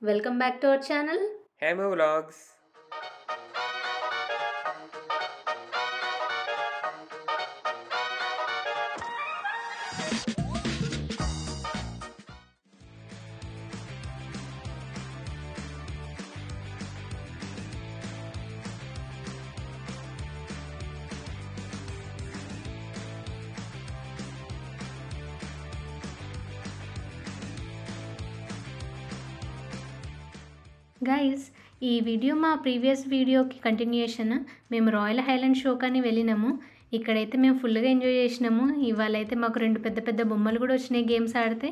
Welcome back to our channel. Hemo Vlogs. Guys, ఈ video మా previous వీడియోకి continuation. మేము రాయల్ హైలాండ్ షో కానీ వెళ్ళినాము. ఇక్కడైతే మేము ఫుల్గా ఎంజాయ్ చేసినాము. ఇవాళ అయితే మాకు 2 పెద్ద పెద్ద బొమ్మలు కూడా వచ్చినాయి గేమ్స్ ఆడితే.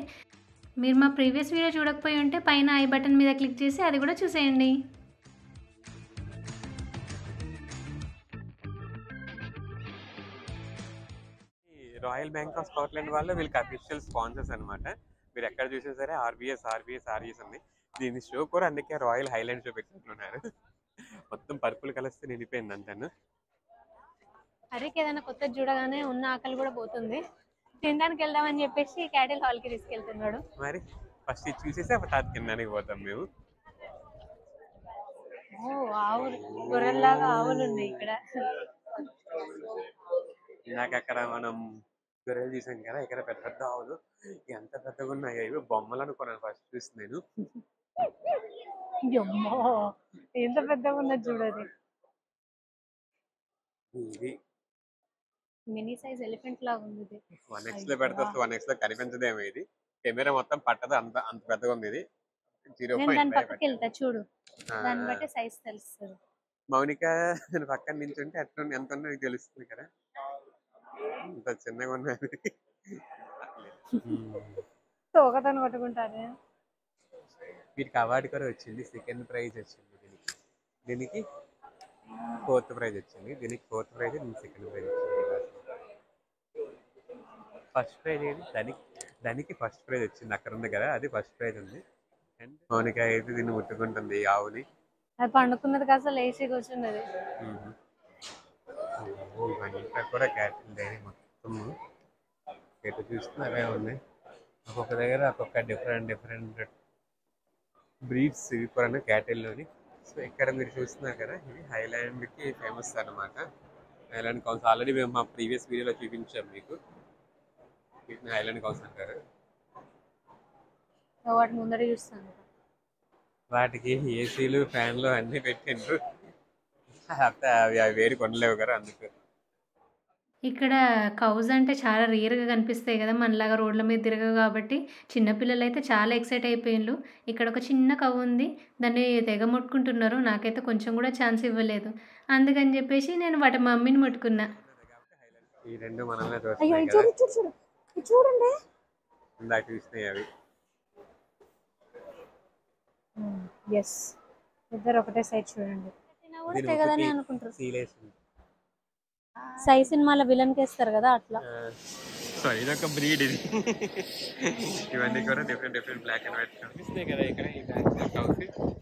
మీరు మా ప్రీవియస్ వీడియో చూడకపోయి ఉంటే పైన ఐ బటన్ మీద క్లిక్ చేసి అది కూడా చూసేయండి. రాయల్ బ్యాంక్ ఆఫ్ స్కాట్లాండ్ వాళ్ళు వీళ్ళకి అఫీషియల్ స్పాన్సర్స్ అనమాట. మీరు ఎక్కడ చూసినా సరే ఆర్బీఎస్ ఉంది. దీని షో కూడా అందుకే రాయల్ హైలాండ్ షో పెట్టుకుంటున్నారు. మొత్తం పర్పుల్ కలిస్తే నిండిపోయింది అంటాను. హరికి ఏదైనా కొత్త చూడగానే ఉన్న ఆకలి కూడా పోతుంది. తినడానికి వెళ్దామని చెప్పేసి క్యాటిల్ హాల్కి తీసుకెళ్తున్నాడు. మరి ఫస్ట్ ఇది చూసేసి అప్పుడు తాత తినడానికి పోతాం మేము. ఆవులు, గొర్రెల్లాగా ఆవులు ఉన్నాయి ఇక్కడ. నాకు అక్కడ మనం గొర్రెలు చూసాం కదా, ఇక్కడ పెద్ద పెద్ద ఆవులు ఎంత పెద్దగా ఉన్నాయి. ఇవి బొమ్మలు అనుకున్నాను ఫస్ట్ చూసి నేను. ఎంత పెద్దగా ఉన్నది చూడది. ఇది మినీ సైజ్ ఎలిఫెంట్ లాగా ఉంది. 1x లో పెడితే 1x లో కనిపించదేమో. ఇది కెమెరా మొత్తం పట్టదు, అంత అంత పెద్దగా ఉంది ఇది. దాని పక్కకి వెళ్తా చూడు, దాన్ని బట్టి సైజ్ తెలుస్తుంది. మౌనిక పక్కన నించుంటే అట్లా ఎంత ఉందో నీకు తెలుస్తుంది కదా, ఇంత చిన్నగా ఉన్నది. తోకతను పట్టుకుంటారు. వీటికి అవార్డు కూడా వచ్చింది, సెకండ్ ప్రైజ్ వచ్చింది. దీనికి 4th ప్రైజ్ వచ్చింది. దీనికి 4th ప్రైజ్, దీనికి సెకండ్ ప్రైజ్ వచ్చింది. ఫస్ట్ ప్రైజ్ ఏది, దానికి ఫస్ట్ ప్రైజ్ వచ్చింది. అక్కడ ఉంది కదా, అది ఫస్ట్ ప్రైజ్ ఉంది. అండ్ మౌనిక అయితే దీన్ని ముట్టుకుంటుంది ఆవుని. అది పండుకున్నది కాస్త లేచి కూర్చున్నది. ఇవంతా కూడా క్యాటిల్ డైరీ మొత్తం ఎటు చూస్తే అవే ఉన్నాయి. ఒక్కొక్క దగ్గర ఒక్కొక్క డిఫరెంట్ బ్రీడ్స్ ఇవి కూడా క్యాటిల్లోని. సో ఇక్కడ మీరు చూస్తున్నారు కదా, ఇది హైలాండ్కి ఫేమస్ అనమాట. హైలాండ్ కౌన్స్ ఆల్రెడీ మేము మా ప్రీవియస్ వీడియోలో చూపించాం మీకు. వీటిని హైలాండ్ కౌన్స్ అంటారు. వాటి ముందర చూస్తాను. వాటికి ఏసీలు, ఫ్యాన్లు అన్నీ పెట్టిండ్రు. అవి వేడి కొనలేవు కదా, అందుకు. ఇక్కడ కౌజ్ అంటే చాలా రేర్గా కనిపిస్తాయి కదా, మనలాగా రోడ్ల మీద తిరగవు కాబట్టి చిన్నపిల్లలు అయితే చాలా ఎక్సైట్ అయిపోయిండ్రు. ఇక్కడ ఒక చిన్న కవ్ ఉంది, దాన్ని తెగ ముట్టుకుంటున్నారు. నాకైతే కొంచెం కూడా ఛాన్స్ ఇవ్వలేదు. అందుకని చెప్పేసి నేను వాటి మమ్మీని ముట్టుకున్నా. ఈ రెండు మనమే చూడండి, ఇందాక చూసినాయి అవి. ఇద్దరు ఒకటే సైడ్ చూడండి. సై సినిమాలో విలన్ కేస్తారు కదా అట్లా. ఇదొక బ్రీడ్. ఇది ఇవన్నీ కూడా డిఫరెంట్ బ్లాక్ అండ్ వైట్ కనిపిస్తున్నాయి కదా ఇక్కడ.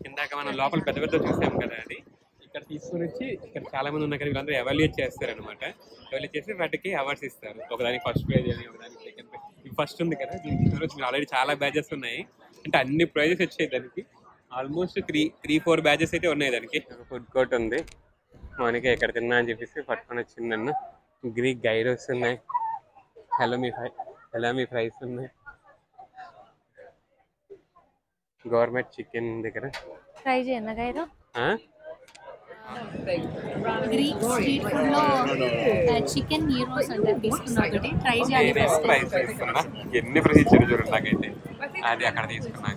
ఇందాక మనం లోపల పెద్ద పెద్ద చూసాం కదా, అది ఇక్కడ తీసుకుని వచ్చి ఇక్కడ చాలా మంది ఉన్న వీళ్ళందరూ ఎవాల్యుయేట్ చేస్తారు అనమాట. ఎవాల్యుయేట్ చేసి వాటికి అవార్డ్స్ ఇస్తారు. ఒకదానికి ఫస్ట్ ప్రైజ్ అని, ఒకదానికి సెకండ్ ప్రైజ్. ఇది ఫస్ట్ ఉంది కదా, దీనికి ఆల్రెడీ చాలా బ్యాచెస్ ఉన్నాయి. అంటే అన్ని ప్రైజెస్ వచ్చాయి దానికి. ఆల్మోస్ట్ 3-4 బ్యాచెస్ అయితే ఉన్నాయి దానికి. ఫుడ్ కోర్ట్ ఉంది. మనకి ఎక్కడ తిన్నా అని చెప్పేసి పట్టుకొని వచ్చింది నన్ను. గ్రీక్ గైరోస్ ఉన్నాయి, హెలోమీ ఫ్రైస్ ఉన్నాయి, గవర్నమెంట్ చికెన్ దగ్గర ట్రై చేయనా గైరో. గ్రీక్ స్ట్రీట్ ఫుడ్ లో చికెన్ హీరోస్ అంటే తీసుకున్నా, ఒకటి ట్రై చేయాలి. ఎన్ని ప్రైస్ ఇచ్చారు చూడండి నాకైతే. అది అక్కడ తీసుకున్నా.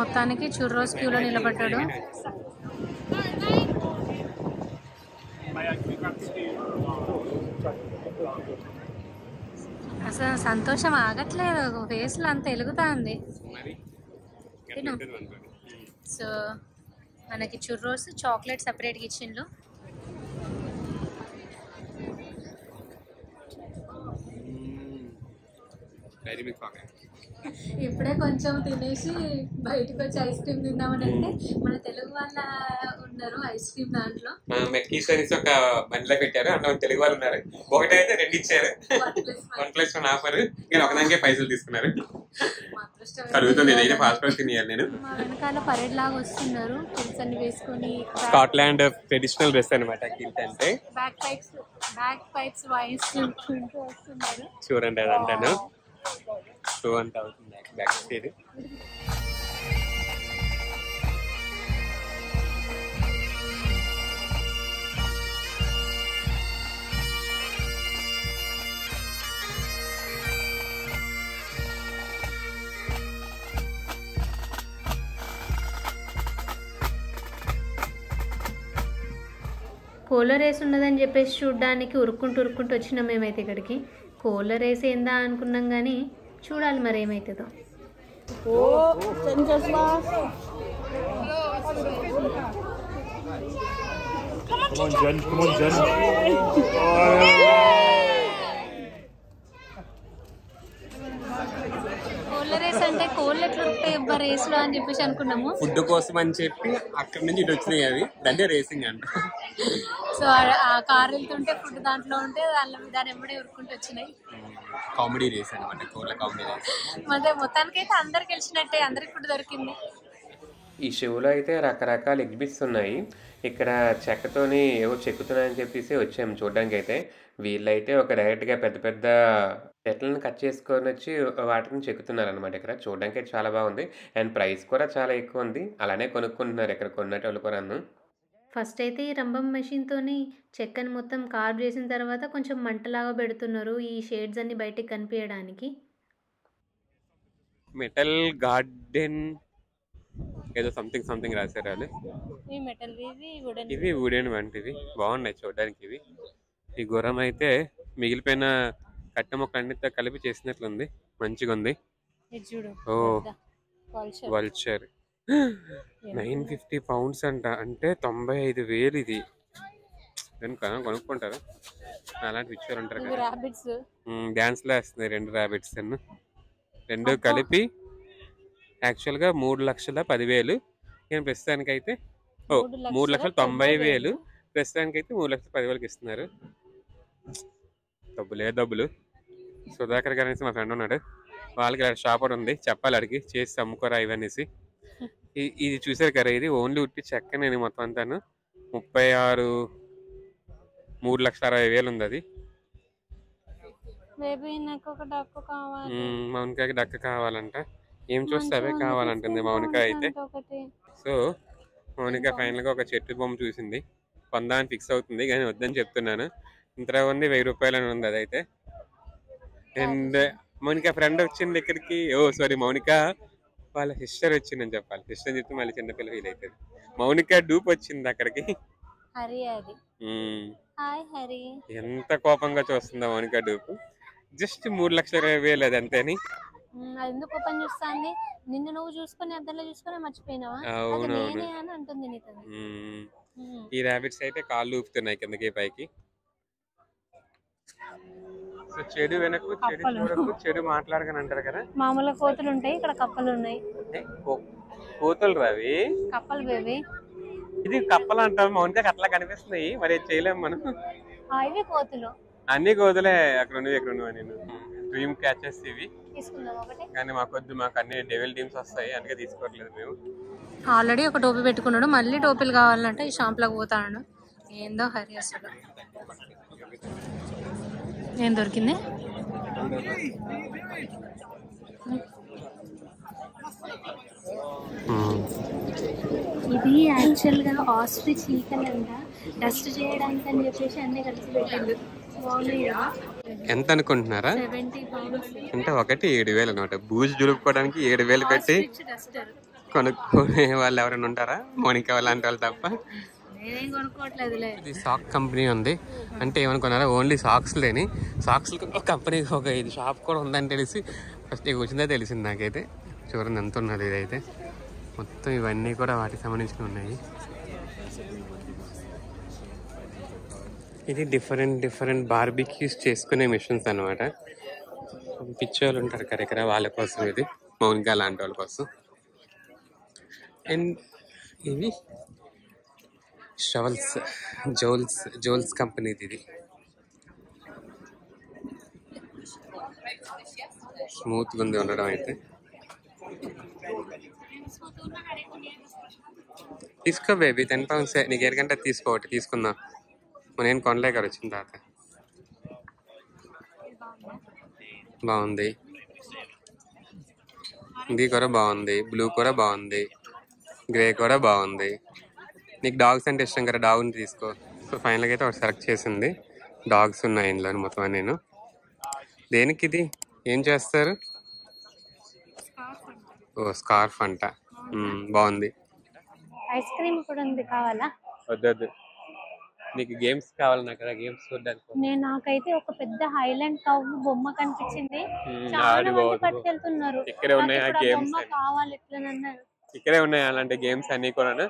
మొత్తానికి చుర్రోస్ క్యూలో నిలబడ్డాడు. అసలు సంతోషం ఆగట్లేదు, ఫేస్లో అంత వెలుగుతా ఉంది. సో మనకి చుర్రోస్, చాక్లెట్ సపరేట్గా ఇచ్చిండ్రు. ఇప్పుడే కొంచెం తినేసి బయటకు వచ్చి ఐస్ క్రీమ్ తిందామని అంటే మన తెలుగు వాళ్ళ ఉన్నారు ఐస్ క్రీమ్ దాంట్లో. మెక్కీస్ అనేసి ఒక బండిలో పెట్టారు, అంటే తెలుగు వాళ్ళు ఉన్నారు. ఒకటైతే 2 ఇచ్చారు, 1+1 ఆఫర్. నేను ఒకదానికే పైసలు తీసుకున్నారు. కలుగుతుంది ఏదైతే ఫాస్ట్ ఫాస్ట్ తినేయాలి నేను. మా వెనకాల పరేడ్ లాగా వస్తున్నారు కిల్స్ అన్ని వేసుకొని. స్కాట్లాండ్ ట్రెడిషనల్ డ్రెస్ అనమాట కిల్ట్ అంటే. బ్యాక్ పైప్స్ వాయిస్తుంటూ వస్తున్నారు చూడండి అది అంటాను. షో అంతా అవుతుంది బ్యాక్ సైడ్. కోళ్ళ రేస్ ఉన్నదని చెప్పేసి చూడడానికి ఉరుక్కుంటూ వచ్చినాం మేమైతే ఇక్కడికి. కోళ్ళ రేస్ ఏందా అనుకున్నాం కానీ చూడాలి మరి ఏమవుతుందో. కోళ్ళ రేస్ అంటే కోళ్ళు ఎట్లా ఉంటాయి రేస్ లో అని చెప్పేసి అనుకున్నాము. ఫుడ్ కోసం అని చెప్పి అక్కడ నుంచి ఇటు వచ్చినాయి అవి, దాంట్లో రేసింగ్ అంట. సో ఆ కార్ వెళ్తుంటే ఫుడ్ దాంట్లో ఉంటే దాని ఎప్పుడే ఉరుక్కుంటూ వచ్చినాయి. కామెడీ రేస్ అనమాట, కోళ్ళ కామెడీ రేస్. మరి మొత్తానికైతే అందరికి గెలిచినట్టే, అందరికి ఫుడ్ దొరికింది. ఈ షోలో అయితే రకరకాల ఎగ్జిబిట్స్ ఉన్నాయి. ఇక్కడ చెక్కతోని ఏవో చెక్కుతున్నాయని చెప్పేసి వచ్చాము చూడడానికి. అయితే వీళ్ళైతే ఒక డైరెక్ట్గా పెద్ద పెద్ద చెట్లను కట్ చేసుకొని వచ్చి వాటిని చెక్కుతున్నారు అనమాట. ఇక్కడ చూడడానికి అయితే చాలా బాగుంది. అండ్ ప్రైస్ కూడా చాలా ఎక్కువ ఉంది. అలానే కొనుక్కుంటున్నారు ఇక్కడ కొన్నటోళ్ళు కూడా. ఫస్ట్ అయితే ఈ రంబం మెషిన్తోని చెక్కని మొత్తం కార్వ్ చేసిన తర్వాత కొంచెం మంటలాగా పెడుతున్నారు ఈ షేడ్స్ అన్ని బయటికి కనిపించడానికి. మెటల్ గార్డెన్ ఏదో సంథింగ్ రాశారు వాళ్ళు. ఇవి వుడెన్ వంటివి బాగున్నాయి చూడడానికి. ఇవి ఈ గుర్రం అయితే మిగిలిపోయిన కట్టె మొక్క అన్నిటితో కలిపి చేసినట్లుంది, మంచిగా ఉంది. ఓ వల్చర్ 950 pounds అంట, అంటే 95,000. ఇది కొనుక్కుంటారు అలాంటి పిక్చర్ ఉంటారు కదా. డాన్స్ లో వేస్తుంది 2 rabbits రెండు కలిపి యాక్చువల్గా 3,10,000. నేను ప్రస్తుతానికి అయితే 3,90,000. ప్రస్తుతానికి అయితే 3,10,000 ఇస్తున్నారు. డబ్బులు. సుధాకర్ గారు అనేసి మా ఫ్రెండ్ ఉన్నాడు, వాళ్ళకి షాప్ ఒకటి ఉంది, చెప్పాలి అడిగి చేసి అమ్ముకోరా ఇవనేసి. ఇది చూసారు కదా, ఇది ఓన్లీ ఉట్టి చెక్క. నేను మొత్తం అంతాను 3,60,000 ఉంది. అది మౌనికాకి డక్క కావాలంట. ఏం చూస్తే అవే కావాలంటుంది మౌనిక అయితే. సో మౌనిక ఫైనల్గా ఒక చెట్టు బొమ్మ చూసింది, కొందామని ఫిక్స్ అవుతుంది కానీ వద్దని చెప్తున్నాను. ఇంత ఉంది 1,000 రూపాయలు అని ఉంది అదైతే. అండ్ మౌనిక ఫ్రెండ్ వచ్చింది ఇక్కడికి. సారీ, మౌనిక వాళ్ళ సిస్టర్ వచ్చిందని చెప్పాలి. సిస్టర్ చెప్తే మళ్ళీ చిన్నపిల్ల ఫీల్ అవుతుంది. మౌనిక డూప్ వచ్చింది అక్కడికి. ఎంత కోపంగా చూస్తుందా మౌనిక డూప్. జస్ట్ 3,20,000 అది అంతేని. ఎందుకు ఓపెన్ చూస్తాంది, నిన్ను నువ్వు చూసుకొని అద్దంలో చూసుకొని మర్చిపోయినావా? అవునవును. అంటుంది. ఈ రాబిట్స్ అయితే కాళ్ళు ఊపుతున్నాయి కిందకి పైకి. సో చెడు వెనక్కు చెడు చూడకు చెడు మాట్లాడకని అంటారు కదా. మామూలుగా కోతులు ఉంటాయి, ఇక్కడ కప్పలు ఉన్నాయి. కోతులు రావి, కప్పలు బేబీ. ఇది కప్పలు అంటాం, మౌనిక అట్లా కనిపిస్తున్నాయి, మరి చేయలేము మనం. ఇవి కోతులు, అన్ని కోతులే. అక్కడ ఉన్నవి ఇక్కడ ఉన్నవి. నేను డ్రీమ్ క్యాచెస్ ఇవి కానీ మాకొద్దు, మాకు అన్ని డెవిల్ టీమ్స్ వస్తాయి, అందుకే తీసుకోవట్లేదు మేము. ఆల్రెడీ ఒక టోపీ పెట్టుకున్నాడు, మళ్ళీ టోపీలు కావాలంటే ఈ షాంపులోకి పోతాడు. ఏందో హరి అసలు. ఏం దొరికింది? ఇది యాక్చువల్గా ఆస్ట్రిచ్ ఈకల్ అంట, డస్ట్ చేయడానికి అని చెప్పేసి అన్ని కలిసి పెట్టిండు. ఎంత అనుకుంటున్నారా? 70 pounds. అంటే ఒకటి 7,000 అనమాట. బూజు దులుపుకోవడానికి 7,000 పెట్టి కొనుక్కునే వాళ్ళు ఎవరైనా ఉంటారా? మౌనిక అలాంటి వాళ్ళు తప్ప. ఇది సాక్ కంపెనీ ఉంది. అంటే ఏమనుకున్నారా, ఓన్లీ సాక్స్ లేని సాక్స్ కంపెనీ ఒక ఇది షాప్ కూడా ఉందని తెలిసి ఫస్ట్ ఇక వచ్చిందే తెలిసింది నాకైతే. చూడండి ఎంత ఉన్నది ఇదైతే. మొత్తం ఇవన్నీ కూడా వాటికి సంబంధించినవి ఉన్నాయి. ఇది డిఫరెంట్ బార్బిక్యూస్ చేసుకునే మిషన్స్ అనమాట. పిచ్చోళ్ళు ఉంటారు కదా ఇక్కడ, వాళ్ళ కోసం ఇది, మౌనిక లాంటి వాళ్ళ కోసం. అండ్ ఇవి షవల్స్, జోల్స్ కంపెనీది ఇది. స్మూత్గా ఉంది ఉండడం అయితే. తీసుకో బేబీ, 10 pounds. నీకు ఎరకంటే తీసుకోవటి తీసుకుందాం. నేను కొనలేక వచ్చిన తర్వాత. బాగుంది, ఇది కూడా బాగుంది, బ్లూ కూడా బాగుంది, గ్రే కూడా బాగుంది. నీకు డాగ్స్ అంటే ఇష్టం కదా, డాగ్ని తీసుకో. సో ఫైనల్గా అయితే ఒకటి సెలెక్ట్ చేసింది. డాగ్స్ ఉన్నాయి ఇందులో మొత్తం. నేను దేనికి ఇది ఏం చేస్తారు? ఓ స్కార్ఫ్ అంట. బాగుంది. ఐస్ క్రీమ్ కూడా ఉంది, కావాలా? వద్దొద్దు, నీకు గేమ్స్ కావాలి కదా, గేమ్స్ చూడడానికి. నాకైతే ఒక పెద్ద హైలాండ్ కవ్ బొమ్మ కనిపించింది. చాలా మంది పట్టుకెళ్తున్నారు. ఇక్కడే ఉన్నాయి ఆ గేమ్స్, కావాలి ఎట్లనన్నారు. ఇక్కడే ఉన్నాయి అలాంటి గేమ్స్ అన్ని కూడా.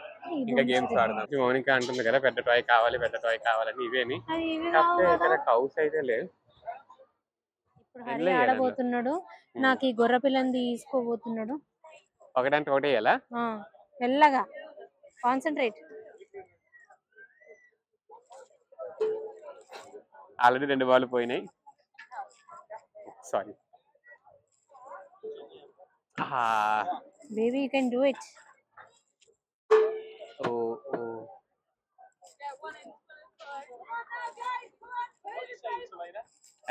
ఇంకా గేమ్స్ ఆడదాం. మౌనిక అంటుంది కదా పెద్ద టాయ్ కావాలి, పెద్ద టాయ్ కావాలని. ఇవేని ఇక్కడ కౌస్ అయితే లేవు. ఇప్పుడు హరి ఆడబోతున్నాడు. నాకు ఈ గొర్రె పిల్లని తీసుకోబోతున్నాడు. ఒకటంటే ఒకటే ఎలా మెల్లగా కాన్సన్ట్రేట్. ఆల్రెడీ 2 బాల్ పోయినాయి. Sorry baby, you can do it.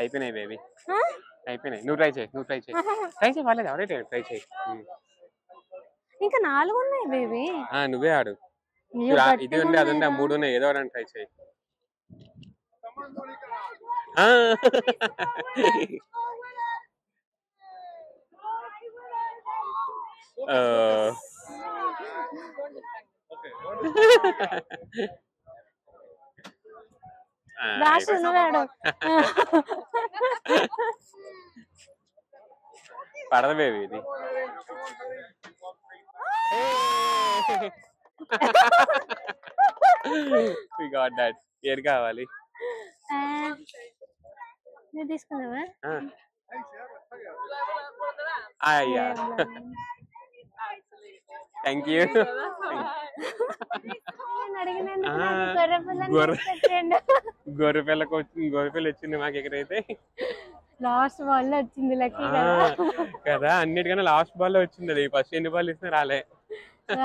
అయిపోయినాయి బేబీ, అయిపోయినాయి. నువ్వు ట్రై చేయి, ట్రై చేయి వాళ్ళది ఎవరైతే ట్రై చేయి. ఇంకా 4 ఉన్నాయి బేబీ. నువ్వే ఆడు. ఇది ఉంది, అది ఉంది, 3 ఉన్నాయి. ఏదో ఒకటి ట్రై చేయి. పడదు బేబీ ఇది. We got that. ఏది కావాలి? నేను తీసుకున్నావా? Thank you. గొర్రెపిల్లకు వచ్చింది, గొర్రెపిల్ల వచ్చింది మాకు. ఎక్కడైతే లాస్ట్ బాల్ లో వచ్చింది, లక్కీ కదా. అన్నిటికన్నా లాస్ట్ బాల్ లో వచ్చింది. అది ఫస్ట్ ఎన్ని బాల్ ఇచ్చినా రాలే.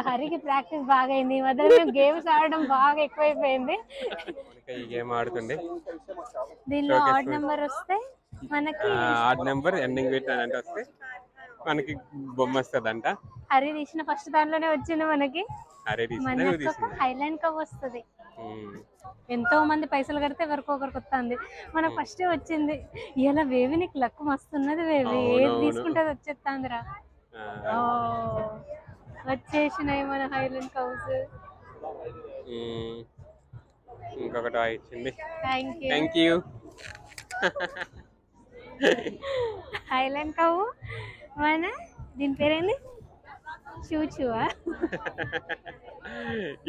హరికి ప్రాక్టీస్ బాగా అయింది. ఈ మధ్య గేమ్స్ ఆడడం బాగా ఎక్కువైపోయింది. ఈ గేమ్ ఆడుతుండే. దీనిలో ఆడ్ నెంబర్ వస్తే మనకి, ఆడ్ నెంబర్ ఎండింగ్ విత్ అంటే వస్తే మనకి బొమ్మ వస్తుందంట. హరి తీసిన ఫస్ట్ దాంట్లోనే వచ్చింది మనకి. హైలాండ్ కవ్ వస్తుంది. ఎంతో మంది పైసలు కడితే ఎవరికొకరికి వస్తుంది. మనకు ఫస్ట్ వచ్చింది. ఇలా బేబీ నీకు లక్ మస్తున్నది బేబీ. ఏది తీసుకుంటే అది వచ్చేస్తుందిరా. వచ్చేసినాయి మన హైలాండ్ కవ్స్. ఇంకొకటి ఇచ్చింది. Thank you. హైలాండ్ కవ్ మన దీని పేరేంది? చూచువా?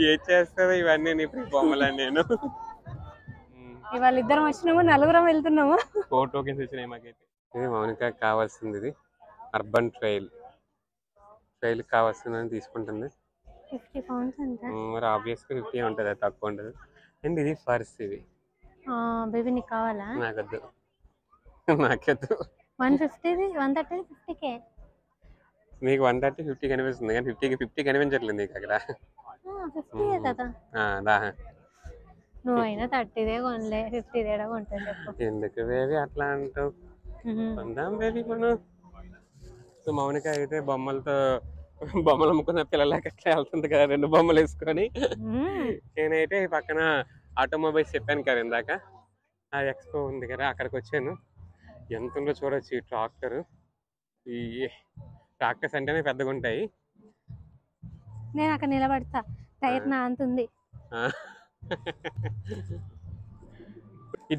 ఏం చేస్తావు ఇవన్నీ నీ బొమ్మలని? నేను ఇవాళ ఇద్దరం వచ్చినాము, 4 వెళ్తున్నాము. 4 tokens వచ్చినాయి మాకైతే. ఇది మౌనిక కావాల్సింది. ఇది అర్బన్ ట్రైల్ కావాల్సిందని తీసుకుంటుంది. 50 pounds అంట. మరి ఆబ్వియస్గా 50 ఉంటుంది, అది తక్కువ ఉంటుంది. అండ్ ఇది ఫర్స్. ఇది బేబీ నీకు కావాలా? నాకొద్దు. 150, 130, 50K. నీకు 130, 50 కనిపిస్తుంది కానీ 50 కనిపించట్లేదు నీకు అక్కడ. 50 కదా. నువ్వైనా 30దే కొనలే, 50దే కొంటుంది. ఎందుకు బేబీ అట్లా అంటావు? కొందాం బేబీ మనం. సో మౌనిక అయితే బొమ్మలు అమ్ముకున్న పిల్లలకి అట్లా వెళ్తుంది కదా, 2 బొమ్మలు వేసుకొని. నేనైతే పక్కన ఆటోమొబైల్స్ చెప్పాను కదా ఇందాక, ఆ ఎక్స్పో ఉంది కదా, అక్కడికి వచ్చాను. ఎంత ఉందో చూడొచ్చు. ఈ ట్రాక్టర్స్ అంటేనే పెద్దగా ఉంటాయి. నేను అక్కడ నిలబడతా, టైర్ నా అంత ఉంది.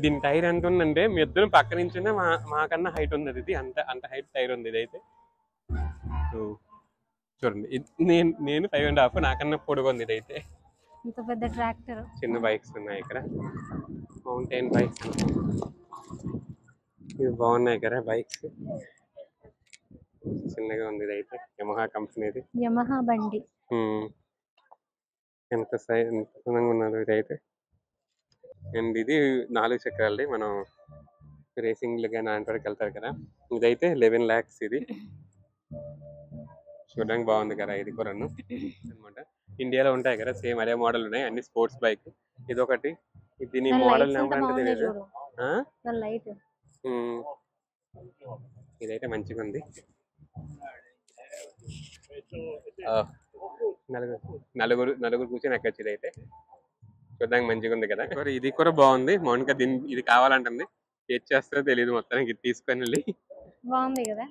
దీని టైర్ ఎంత ఉందంటే మీ ఇద్దరు పక్క నుంచి మాకన్నా హైట్ ఉంది. ఇది అంత హైట్ టైర్ ఉంది. ఇదైతే చూడండి, నేను 5.5, నాకన్నా పొడుగు ఉంది. ఇదైతే ఇంత పెద్ద ట్రాక్టర్. చిన్న బైక్స్ ఉన్నాయి ఇక్కడ, మౌంటైన్ బైక్స్. ఇవి బాగున్నాయి కదా బైక్స్. చిన్నగా ఉంది. ఇదైతే యమహా కంపెనీది, యమహా బండి. ఎంత చిన్నగా ఉన్నది ఇదైతే. అండ్ ఇది 4 చక్రాలది. మనం రేసింగ్లు కానీ అలాంటి వరకు వెళ్తారు కదా. ఇదైతే 11 lakhs ఇది. చూడడానికి బాగుంది కదా ఇది కూడా అనమాట. ఇండియాలో ఉంటాయి కదా సేమ్ అదే మోడల్ ఉన్నాయి అన్ని స్పోర్ట్స్ బైక్. ఇదొకటి. దీని మోడల్ నెంబర్ అంటే తెలియదు. ఇదైతే మంచిగా ఉంది. నలుగురు నలుగురు కూర్చొని ఎక్కచ్చు. ఇదైతే చూడడానికి మంచిగా ఉంది కదా. ఇది కూడా బాగుంది. మౌనిక ఇది కావాలంటుంది. ఏది చేస్తారో తెలియదు. మొత్తానికి ఇది తీసుకొని వెళ్ళి బాగుంది కదా.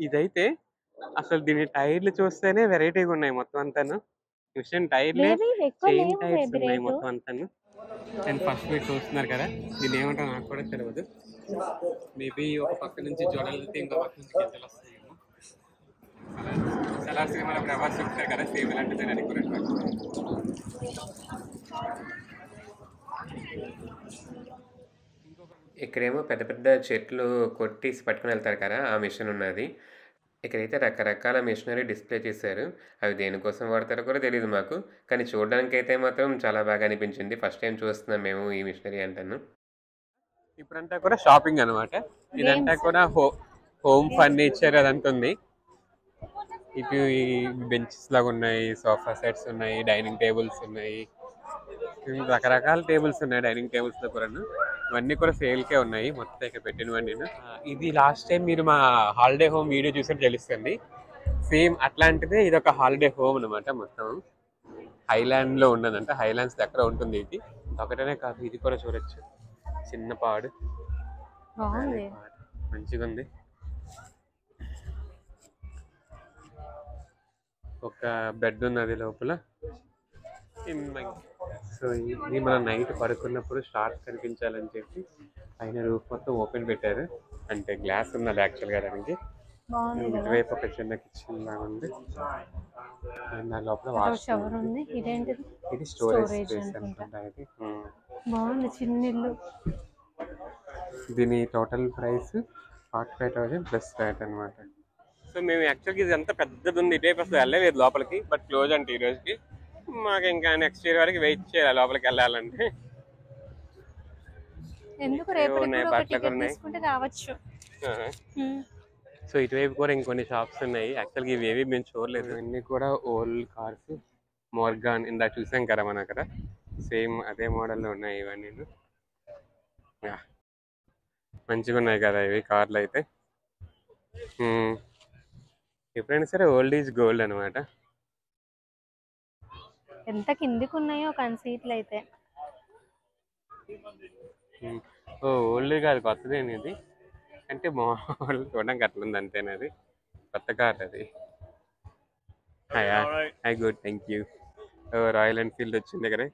ఇదైతే అసలు దీని టైర్లు చూస్తేనే వెరైటీగా ఉన్నాయి మొత్తం అంతాను. మిషన్ టైర్లే చైన్ టైర్స్ ఉన్నాయి మొత్తం అంతాను. అండ్ ఫస్ట్ మీరు చూస్తున్నారు కదా దీన్ని ఏమంటారు నాకు కూడా తెలియదు. మేబీ ఒక పక్క నుంచి జొడలు వెళ్తే ఇంకో పక్క నుంచి గింజలు వస్తాయేమో. చాలా సినిమాలో ప్రభాస్ చెప్తారు కదా సేమ్ ఇలాంటిది అని కూడా. ఇక్కడేమో పెద్ద పెద్ద చెట్లు కొట్టేసి పట్టుకుని వెళ్తారు కదా ఆ మిషన్ ఉన్నది. ఇక్కడైతే రకరకాల మిషనరీ డిస్ప్లే చేశారు. అవి దేనికోసం వాడతారో కూడా తెలియదు మాకు. కానీ చూడడానికి అయితే మాత్రం చాలా బాగా అనిపించింది. ఫస్ట్ టైం చూస్తున్నాం మేము ఈ మిషనరీ అంటాను. ఇప్పుడంతా కూడా షాపింగ్ అనమాట. ఇదంతా కూడా హోమ్ ఫర్నిచర్ అదంతా ఉంది. ఇటు బెంచెస్ లాగా ఉన్నాయి, సోఫా సెట్స్ ఉన్నాయి, డైనింగ్ టేబుల్స్ ఉన్నాయి, రకరకాల టేబుల్స్ ఉన్నాయి డైనింగ్ టేబుల్స్ లో కూడా. ఇవన్నీ కూడా సేల్కే ఉన్నాయి మొత్తం ఇక్కడ పెట్టినవన్నీ. ఇది లాస్ట్ టైం మీరు మా హాలిడే హోమ్ వీడియో చూసినట్టు తెలుస్తుంది. సేమ్ అట్లాంటిదే ఇది ఒక హాలిడే హోమ్ అనమాట. మొత్తం హైలాండ్ లో ఉన్నదంట. హైలాండ్స్ దగ్గర ఉంటుంది ఇది. ఒకటనే కాదు ఇది కూడా చూడొచ్చు. చిన్న పాడు మంచిగా ఉంది. ఒక బెడ్ ఉన్నది లోపల. సో ఇది మనం నైట్ పడుకున్నప్పుడు స్టార్స్ కనిపించాలని చెప్పి పైన రూఫ్ మొత్తం ఓపెన్ పెట్టారు. అంటే గ్లాస్ ఉన్నది యాక్చువల్గా దానికి. ఇటువైపు ఒక చిన్న కిచెన్ లాగా ఉంది. దాని లోపల వాష్రూమ్ ఉంది. ఇది స్టోరేజ్ స్పేస్ అనుకుంటా. ఇది బాగుంది చిన్న ఇల్లు. దీని టోటల్ ప్రైస్ 45,000 ప్లస్ వ్యాట్ అనమాట. సో మేము యాక్చువల్గా ఇది అంతా పెద్దది ఉంది. ఇటైపు అసలు వెళ్ళలేదు లోపలికి. బట్ క్లోజ్ అంటే ఈ రోజుకి. మాకు ఇంకా నెక్స్ట్ ఇయర్ వరకు వెయిట్ చేయాలి లోపలికి వెళ్ళాలంటే. బట్టలు ఉన్నాయి. సో ఇటువైపు కూడా ఇంకొన్ని షాప్స్ ఉన్నాయి. యాక్చువల్గా ఇవేవి మేము చూడలేదు. ఇవన్నీ కూడా ఓల్డ్ కార్స్. మోర్గాన్ ఇందా చూసాం కదా మన అక్కడ. సేమ్ అదే మోడల్లో ఉన్నాయి ఇవన్నీ. మంచిగా ఉన్నాయి కదా ఇవి కార్లు అయితే. ఎప్పుడైనా సరే ఓల్డ్ ఈజ్ గోల్డ్ అనమాట. ఎంత కిందికి ఉన్నాయో కన్సీట్లు అయితే. ఓల్డ్ కాదు కొత్తదేని ఇది. అంటే మామూలు చూడడానికి అట్లుంది అంతేనది. కొత్త కార్ అది. I good thank you. Royal Enfield వచ్చింది దగ్గర.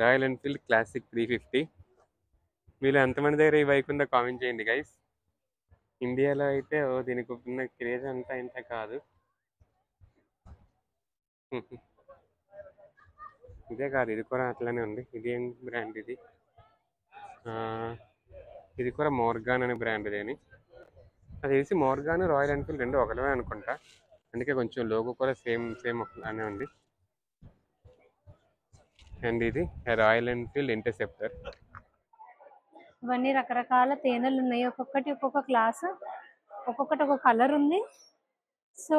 Royal Enfield classic 350. మీరు ఎంతమంది దగ్గర ఈ బైక్ ఉందో కామెంట్ చేయండి గైస్. ఇండియాలో అయితే దీనికి ఉన్న క్రేజ్ అంతా ఇంత కాదు. ఇదే కాదు ఇది కూడా అట్లానే ఉంది. ఇది ఏం బ్రాండ్ ఇది? ఇది కూడా మోర్గాన్ అనే బ్రాండ్. ఇదేని అది తెలిసి మోర్గాన్ రాయల్ ఎన్ఫీల్డ్ రెండు ఒకటే అనుకుంటా. అందుకే కొంచెం లోగో కూడా సేమ్ అనే ఉంది. అండ్ ఇది రాయల్ ఎన్ఫీల్డ్ ఇంటర్సెప్టర్. ఇవన్నీ రకరకాల తేనెలు ఉన్నాయి. ఒక్కొక్కటి ఒక్కొక్క క్లాస్, ఒక్కొక్కటి ఒక్కొక్క కలర్ ఉంది. సో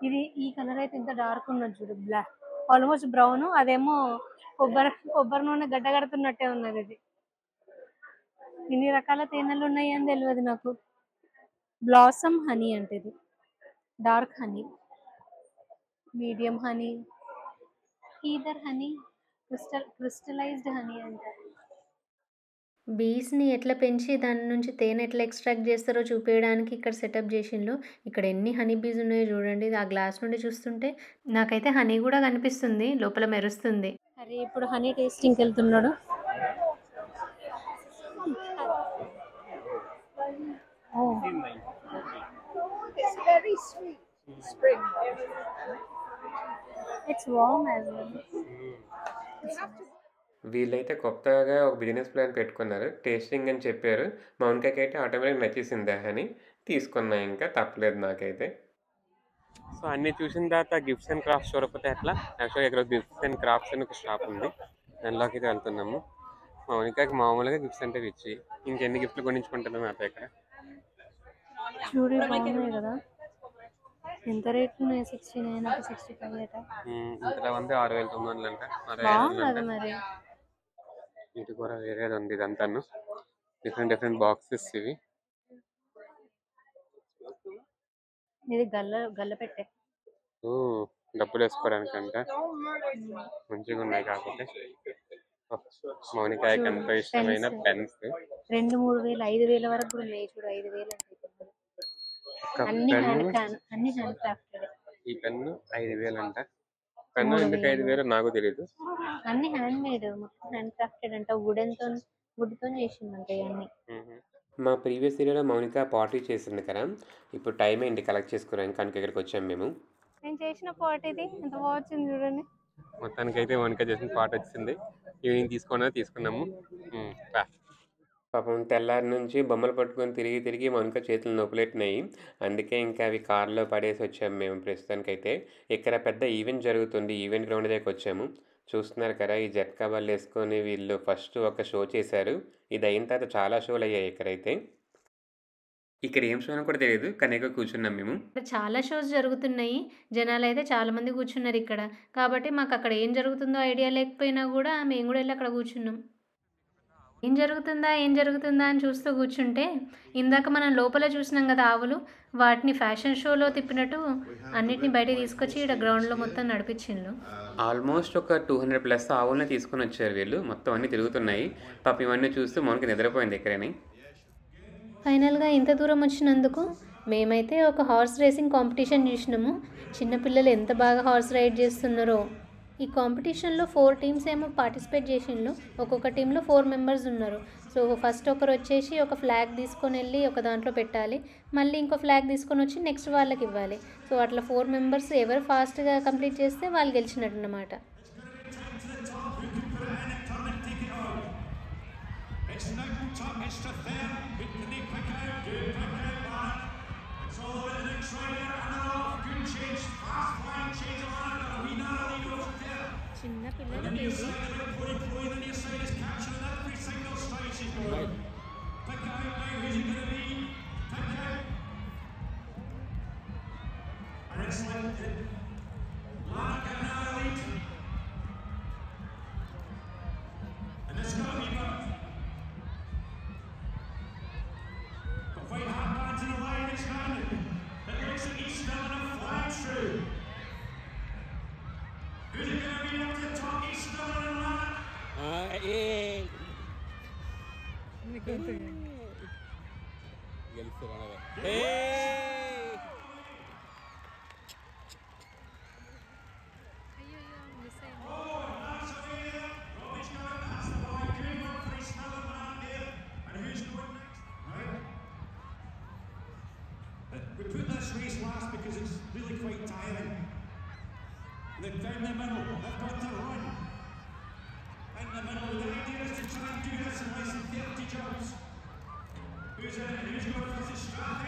ఇది ఈ కలర్ అయితే ఇంత డార్క్ ఉన్నది చూడు, బ్లాక్ ఆల్మోస్ట్ బ్రౌన్. అదేమో కొబ్బరి నూనె గడ్డ కడుతున్నట్టే ఉన్నది. ఇది ఇన్ని రకాల తేనెలు ఉన్నాయి అని తెలియదు నాకు. బ్లాసమ్ హనీ అంటే ఇది dark honey, medium honey, either honey, crystallised honey అంటారు. బీస్ని ఎట్లా పెంచి దాని నుంచి తేనె ఎట్లా ఎక్స్ట్రాక్ట్ చేస్తారో చూపించడానికి ఇక్కడ సెటప్ చేసిండ్రు. ఇక్కడ ఎన్ని హనీ బీస్ ఉన్నాయో చూడండి. ఆ గ్లాస్ నుండి చూస్తుంటే నాకైతే హనీ కూడా కనిపిస్తుంది, లోపల మెరుస్తుంది. అరే ఇప్పుడు హనీ టేస్టింగ్కి వెళ్తున్నాడు. It's warm as well. వీళ్ళైతే కొత్తగా ఒక బిజినెస్ ప్లాన్ పెట్టుకున్నారు. టేస్టింగ్ అని చెప్పారు. మౌనికకి అయితే ఆటోమేటిక్ నచ్చేసిందా అని తీసుకున్నా. ఇంకా తప్పలేదు నాకైతే. సో అన్నీ చూసిన తర్వాత గిఫ్ట్స్ అండ్ క్రాఫ్ట్స్ చూడకపోతే అట్లా. యాక్చువల్గా ఇక్కడ గిఫ్ట్స్ అండ్ క్రాఫ్ట్స్ అని ఒక షాప్ ఉంది. దానిలోకి అయితే వెళ్తున్నాము. మౌనికాకి మామూలుగా గిఫ్ట్స్ అంటే పిచ్చి. ఇంకెన్ని గిఫ్ట్లు కొనించుకుంటుందో నా దగ్గర. చూడు బాగున్నాయి కదా, ఎంత రేట్ ఉన్నాయి? 69 65 అట. ఇంతలో ఉంది 6,900 అంట, బాగుంది మరి. ఇటు కూడా వేరేది ఉంది. ఇదంతాను డిఫరెంట్ బాక్సెస్ ఇవి. ఇది గల్ల పెట్టే డబ్బులు వేసుకోవడానికి అంట మంచిగా ఉన్నాయి. కాకపోతే మౌనికాయకి ఎంతో ఇష్టమైన పెన్స్ 2,000 3,000 5,000 వరకు కూడా ఉన్నాయి. చూడు 5,000 అన్ని హ్యాండ్ క్రాఫ్టెడ్. ఈ పెన్ను 5,000 అంట. పెన్ను ఎందుకు 5,000 నాకు తెలియదు. అన్ని హ్యాండ్ మేడ్, మొత్తం హ్యాండ్ క్రాఫ్టెడ్ అంట. వుడ్ తో చేసిందంట ఇవన్నీ. మా ప్రీవియస్ ఏరియాలో మౌనిక పార్టీ చేసింది కదా, ఇప్పుడు టైం అయింది కలెక్ట్ చేసుకోవడానికి. కనుక ఇక్కడికి వచ్చాము మేము. నేను చేసిన పార్ట్ ఇది ఎంత బాగా వచ్చింది చూడండి. మొత్తానికి అయితే మౌనిక చేసిన పార్ట్ వచ్చింది. ఈవినింగ్ తీసుకున్నాము. పాపం తెల్లారి నుంచి బొమ్మలు పట్టుకొని తిరిగి మౌనిక చేతులు నొప్పులెట్టినాయి. అందుకే ఇంకా అవి కార్లో పడేసి వచ్చాము మేము. ప్రస్తుతానికైతే ఇక్కడ పెద్ద ఈవెంట్ జరుగుతుంది. ఈవెంట్ గ్రౌండ్ దగ్గరికి వచ్చాము. చూస్తున్నారు కదా, ఈ జట్కా బాల్ వేసుకొని వీళ్ళు ఫస్ట్ ఒక షో చేశారు. ఇది అయిన తర్వాత చాలా షోలు అయ్యాయి ఇక్కడైతే. ఇక్కడ ఏం షో కూడా తెలియదు, కానీ ఇక్కడ కూర్చున్నాం మేము. చాలా షోస్ జరుగుతున్నాయి, జనాలు అయితే చాలా మంది కూర్చున్నారు ఇక్కడ. కాబట్టి మాకు అక్కడ ఏం జరుగుతుందో ఐడియా లేకపోయినా కూడా మేము కూడా వెళ్ళి అక్కడ కూర్చున్నాం. ఏం జరుగుతుందా అని చూస్తూ కూర్చుంటే, ఇందాక మనం లోపల చూసినాం కదా ఆవులు, వాటిని ఫ్యాషన్ షోలో తిప్పినట్టు అన్నిటిని బయట తీసుకొచ్చి ఇక్కడ గ్రౌండ్లో మొత్తం నడిపించిండ్రు. ఆల్మోస్ట్ ఒక 200+ ఆవులని తీసుకొని వచ్చారు వీళ్ళు. మొత్తం అన్నీ తిరుగుతున్నాయి. పాప ఇవన్నీ చూస్తూ మనకి నిద్రపోయింది ఎక్కడని. ఫైనల్గా ఇంత దూరం వచ్చినందుకు మేమైతే ఒక హార్స్ రేసింగ్ కాంపిటీషన్ చూసినాము. చిన్నపిల్లలు ఎంత బాగా హార్స్ రైడ్ చేస్తున్నారో. ఈ కాంపిటీషన్లో 4 టీమ్స్ ఏమో పార్టిసిపేట్ చేసిండ్రు. ఒక్కొక్క టీంలో 4 మెంబర్స్ ఉన్నారు. సో ఫస్ట్ ఒకరు వచ్చేసి ఒక ఫ్లాగ్ తీసుకొని వెళ్ళి ఒక దాంట్లో పెట్టాలి, మళ్ళీ ఇంకో ఫ్లాగ్ తీసుకొని వచ్చి నెక్స్ట్ వాళ్ళకి ఇవ్వాలి. సో అట్లా 4 మెంబర్స్ ఎవరు ఫాస్ట్గా కంప్లీట్ చేస్తే వాళ్ళు గెలిచినట్టు అన్నమాట. చిన్న పిల్లలకి We put this race last because it's really quite tiring. They're down the middle, they've got to run. In the middle, the idea is to try and do this in less than 30 jumps. Who's in it? Who's going for the strap?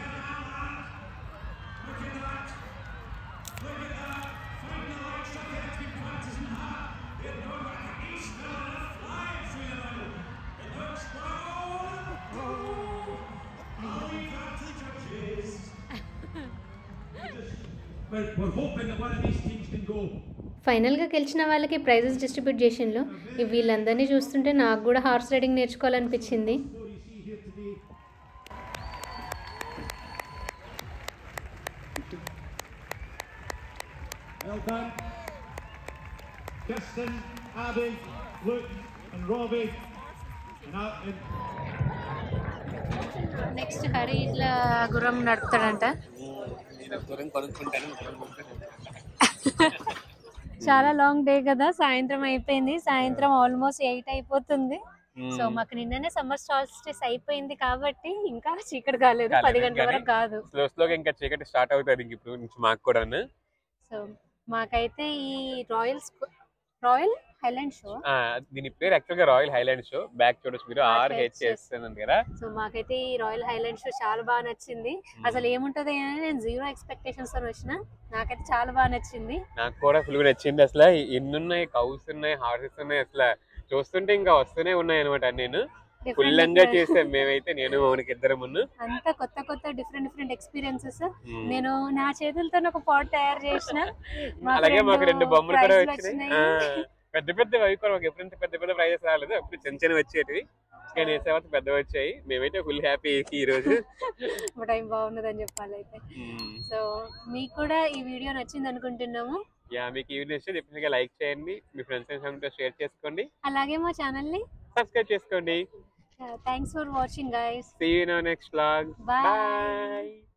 Look at that! Look at that! Find the light stuff that's been practicing hard. They're going back to East Mill and they're flying through the middle. It looks well. I'll leave that to the judges. We're hoping that one of these teams can go. ఫైనల్గా గెలిచిన వాళ్ళకి prices distribute చేసిండ్రు. వీళ్ళందరినీ చూస్తుంటే నాకు కూడా horse riding నేర్చుకోవాలనిపించింది. Well done. Kirsten, Abby, Luke and Robbie. Next Hari ఇట్లా గుర్రం నడుపుతాడంట. చాలా లాంగ్ డే కదా, సాయంత్రం అయిపోయింది. సాయంత్రం ఆల్మోస్ట్ 8 అయిపోతుంది. సో మాకు నిన్ననే సమ్మర్ సాల్స్టిస్ అయిపోయింది కాబట్టి ఇంకా చీకటి కాలేదు, 10 గంటల వరకు కాదు. ఇంకా చీకటి స్టార్ట్ అవుతుంది ఇప్పుడు నుంచి మాకు కూడా. సో మాకైతే ఈ రాయల్ హైలాండ్ షో, దీని పేరు యాక్చువల్ గా రాయల్ హైలాండ్ షో. బ్యాక్ చూడొచ్చు మీరు, RHS ఉంది కదా. సో మాకైతే ఈ రాయల్ హైలాండ్ షో చాలా బాగా నచ్చింది. అసలు ఏముంటది అని నేను 0 ఎక్స్పెక్టేషన్స్ తో వచ్చిన. నాకైతే చాలా బాగా నచ్చింది. నాకు కూడా ఫుల్ గా నచ్చింది. అసలు ఎన్ని ఉన్నాయి, కౌస్ ఉన్నాయి, హార్సెస్ ఉన్నాయి. అసలు చూస్తుంటే ఇంకా వస్తూనే ఉన్నాయి అనమాట. నేను ఫుల్ ఎంజాయ్ చేసాం మేమైతే, నేను మౌనికి ఇద్దరు ముందు అంతా కొత్త కొత్త డిఫరెంట్ ఎక్స్పీరియన్సెస్. నేను నా చేతులతో ఒక పాట్ తయారు చేసిన, అలాగే మాకు 2 బొమ్మలు కూడా వచ్చినాయి. పెద్ద పెద్ద అవి కూడా మాకు ఎప్పుడంటే పెద్ద పెద్ద ప్రైజెస్ రాలేదు, అప్పుడు చిన్న చిన్న వచ్చేటివి. కానీ వేసేవాళ్ళు పెద్ద వచ్చాయి. మేమైతే ఫుల్ హ్యాపీ ఈ రోజు. టైం బాగున్నదని చెప్పాలి అయితే. సో మీకు కూడా ఈ వీడియో నచ్చింది అనుకుంటున్నాము. మీకు ఈ వీడియో నచ్చితే డెఫినెట్ గా లైక్ చేయండి, మీ ఫ్రెండ్స్ అండ్ ఫ్యామిలీతో షేర్ చేసుకోండి, అలాగే మా ఛానల్ ని సబ్స్క్రైబ్ చేసుకోండి. Thanks for watching guys. See you in our next vlog. Bye. Bye.